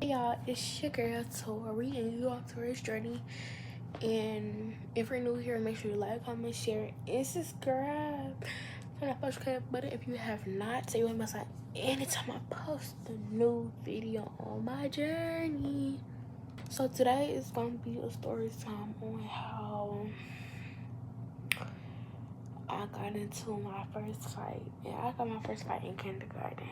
Hey y'all, it's your girl Tori, and you on Tori's journey. And if you're new here, make sure you like, comment, share, and subscribe. Turn that notification button if you have not, so you won't miss out anytime I post a new video on my journey. So today is gonna be a story time on how I got into my first fight. And I got my first fight in kindergarten.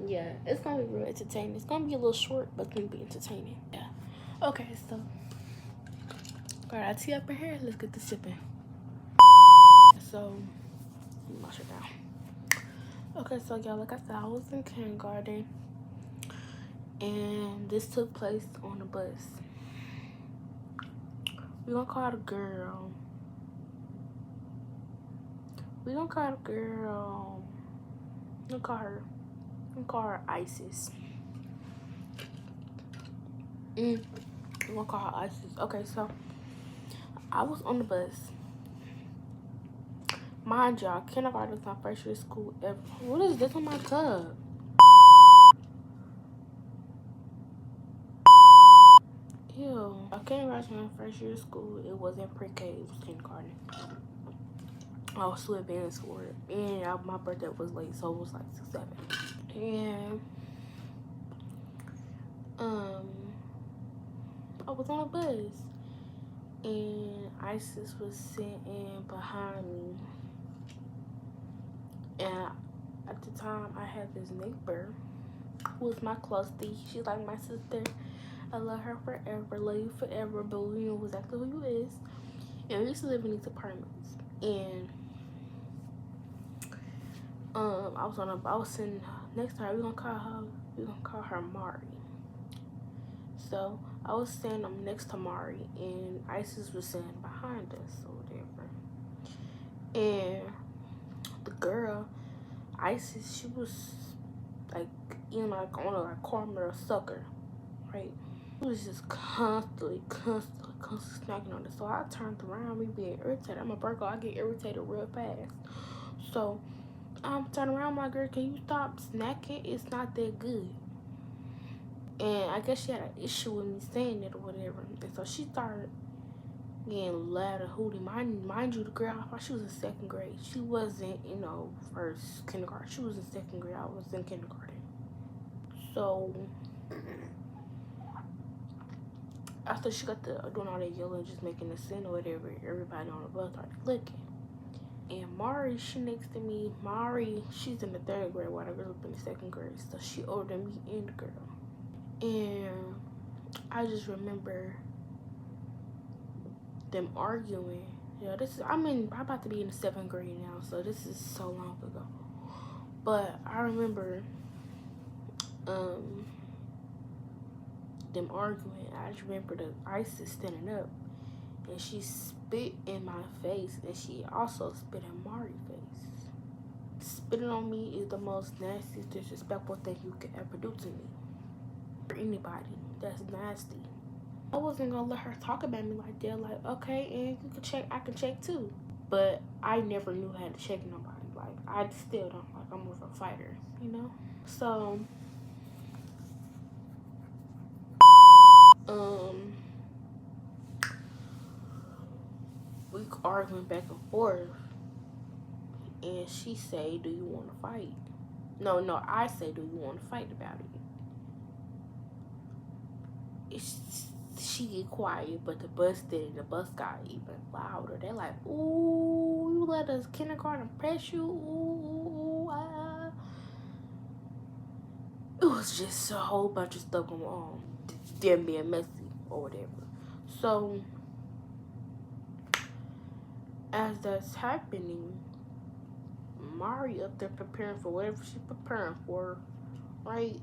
Yeah, it's gonna be real entertaining. It's gonna be a little short, but it's gonna be entertaining. Yeah. Okay, so got our tea up in here. Let's get the sipping. So, let me wash it down. Okay, so y'all, like I said, I was in kindergarten, and this took place on the bus. We gonna call the girl. We gonna call her Isis. We gonna call her Isis. Okay, so I was on the bus. Mind y'all, kindergarten was my first year of school ever. What is this on my cup? Ew. Kindergarten was my first year of school. It wasn't pre-K, it was kindergarten. I was too advanced for it. And my birthday was late, so it was like 6, 7. And I was on a bus. And Isis was sitting behind me. And at the time, I had this neighbor who was my clostie. She's like my sister. I love her forever, love you forever, but we know exactly who you is. And we used to live in these apartments. And I was sitting next to her. We're gonna call her Mari. So I was sitting next to Mari, and Isis was sitting behind us or whatever. And the girl, Isis, she was like on a corner of sucker, right? She was just constantly snacking on it. So I turned around, me being irritated. I'm a Virgo, I get irritated real fast. So I'm turning around, my girl, can you stop snacking? It's not that good. And I guess she had an issue with me saying it or whatever. And so she started getting loud and hooty. Mind you, the girl, I thought she was in 2nd grade. She wasn't, first kindergarten. She was in 2nd grade. I was in kindergarten. So after she got doing all that yelling, just making a scene or whatever, everybody on the bus started looking. And Mari, she next to me. Mari, she's in the 3rd grade while the girl up in the 2nd grade. So she older than me and the girl. And I just remember them arguing. Yeah, I'm about to be in the 7th grade now, so this is so long ago. But I remember them arguing. I just remember the Isis standing up, and she spit in my face, and she also spit in Mari's face. Spitting on me is the most nasty, disrespectful thing you could ever do to me. For anybody, that's nasty. I wasn't gonna let her talk about me like that. Like, okay, and you can check, I can check too. But I never knew how to check nobody. Like, I still don't. Like, I'm more of a fighter, So, we arguing back and forth, and she say, "Do you want to fight?" No, I say, "Do you want to fight about it?" She get quiet, but the bus got even louder. They're like, "Ooh, you let us kindergarten press you? Ooh, ah." It was just a whole bunch of stuff going on. Them being messy or whatever. So, as that's happening, Mari up there preparing for whatever she's preparing for, right?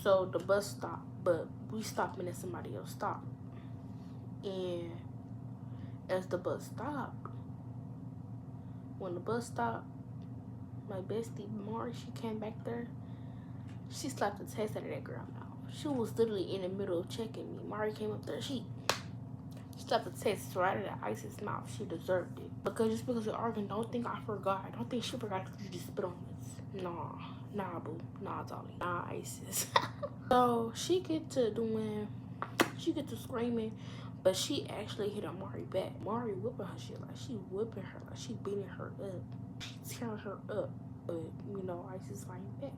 So the bus stopped, but we stopping and somebody else stopped. And as the bus stopped, when the bus stopped, my bestie Mari, she came back there. She slapped the taste out of that girl mouth. She was literally in the middle of checking me. Mari came up there, she slapped the taste right out of Isis' mouth. She deserved it. Just because you're arguing, don't think I forgot. Don't think she forgot because you just spit on this. Nah, boo. Nah, Dolly. Nah, Isis. So she get to screaming, but she actually hit Amari back. Amari whipping her shit, like she whipping her, like she beating her up, she tearing her up. But you know, Isis fighting back.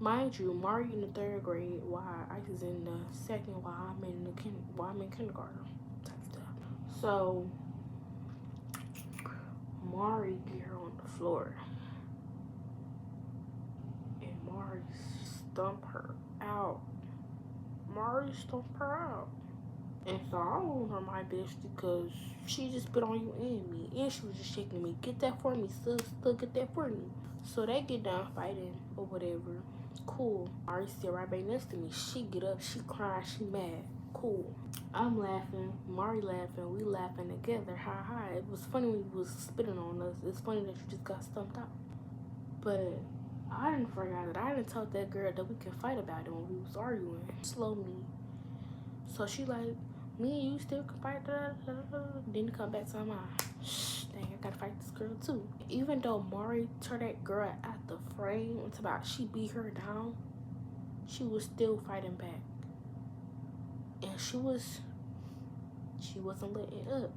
Mind you, Mari in the 3rd grade, while Isis in the 2nd, while I'm in kindergarten type stuff. So Mari get her on the floor, and Mari stomp her out. Mari stomp her out. And so I want her my best because she just spit on you and me. And she was just shaking me. Get that for me, sis. Still get that for me. So they get down fighting or whatever. Cool. Mari sit right back next to me. She get up. She crying. She mad. Cool. I'm laughing. Mari laughing. We laughing together. Ha ha. It was funny when you was spitting on us. It's funny that you just got stumped out. But I didn't forget that I didn't tell that girl that we could fight about it when we was arguing. Slow me. So she like, me and you still can fight, Then come back to my mind. Dang, I gotta fight this girl too. Even though Mari turned that girl out the frame, it's about she beat her down, she was still fighting back. And she wasn't letting up.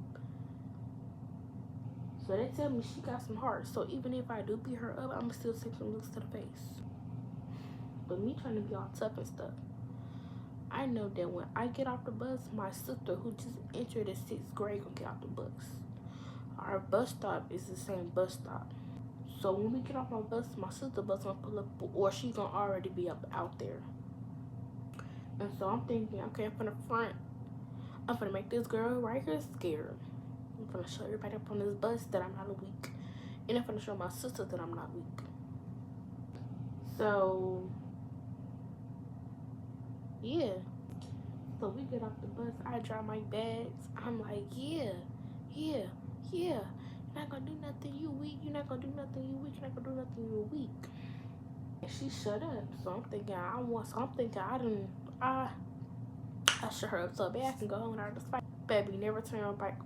So they tell me she got some heart. So even if I do beat her up, I'ma still take some looks to the face. But me trying to be all tough and stuff, I know that when I get off the bus, my sister who just entered the 6th grade gonna get off the bus. Our bus stop is the same bus stop. So when we get off my bus, my sister bus gonna pull up, or she gonna already be up out there. And so I'm thinking, okay, I'm from the front. I'm gonna make this girl right here scared. I'm gonna show everybody up on this bus that I'm not weak. And I'm gonna show my sister that I'm not weak. So yeah. So we get off the bus, I drop my bags. I'm like, yeah. You're not gonna do nothing, you weak. You're not gonna do nothing, you weak. You're not gonna do nothing, you weak. And she shut up. So I'm thinking, I shut her up so bad I can go home and I just fight. Baby, never turn your back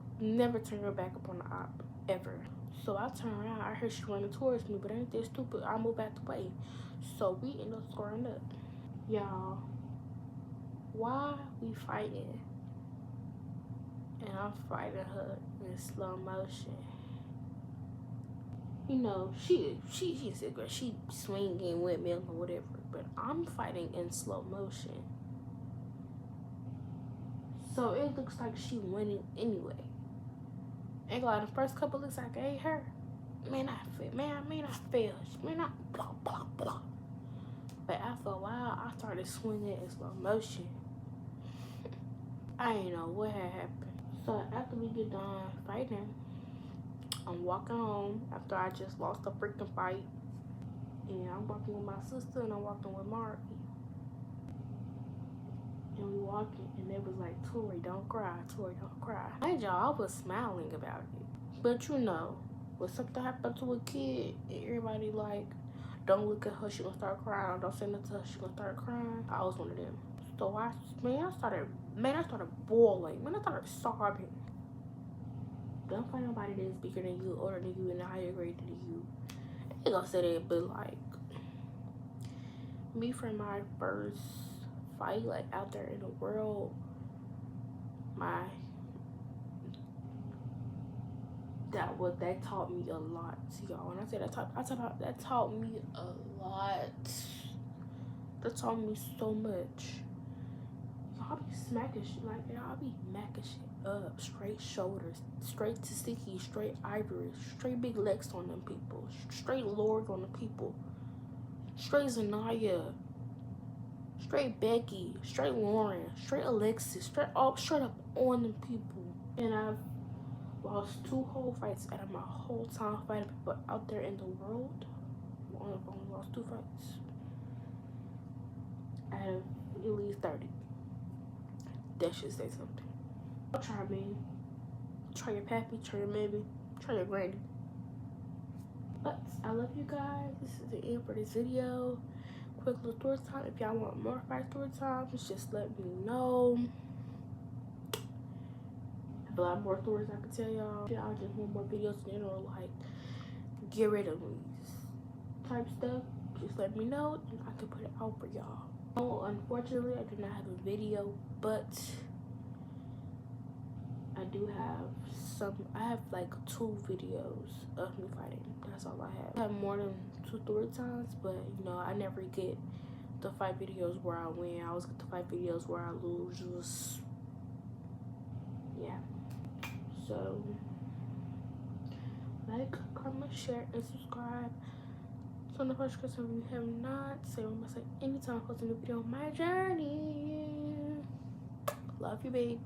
up on the op, ever. So I turn around, I heard she running towards me, but ain't that stupid? I move out the way. So we end up squaring up. Y'all, why we fighting? And I'm fighting her in slow motion. You know, she's a girl. She swinging with me or whatever, but I'm fighting in slow motion. So it looks like she winning anyway. And like the first couple looks I gave her, man, I failed. Blah, blah, blah. But after a while, I started swinging in slow motion. I didn't know what had happened. So after we get done fighting, I'm walking home after I just lost a freaking fight. And I'm walking with my sister and I'm walking with Mari. And we walking and they was like, Tori, don't cry. Tori, don't cry. Mind y'all, I was smiling about it. But you know, when something happened to a kid and everybody like, don't look at her, she gonna start crying. Don't say nothing to her, she gonna start crying. I was one of them. So I started boiling. I started sobbing. Don't find nobody that's bigger than you, older than you, and higher grade than you. I ain't gonna say that, but like, me from my first fight, like out there in the world, that taught me a lot, y'all. When I say that taught me a lot. That taught me so much. Y'all be smacking shit like that. Y'all be macking shit up. Straight shoulders, straight tzatziki, straight ivory, straight big legs on them people, straight Lord on the people, straight Zanaya, straight Becky, straight Lauren, straight Alexis, straight up on them people. And I've lost 2 whole fights out of my whole time fighting people out there in the world. I've only lost 2 fights out of at least 30. That should say something. Try me. Try your pappy, try your mammy, try your granny. But I love you guys. This is the end for this video. Quick little story time. If y'all want more fight story times, just let me know. I have a lot more stories I can tell y'all. Y'all just want more videos in general, like get rid of me type stuff. just let me know and I can put it out for y'all. Oh, unfortunately, I do not have a video, but I do have I have like 2 videos of me fighting. That's all I have. I have more than 2 story times, but you know, I never get the fight videos where I win. I always get the fight videos where I lose. Just, yeah. So, like, comment, share, and subscribe. So, the first question we have not, say what I say anytime I post a new video on my journey. Love you, babies.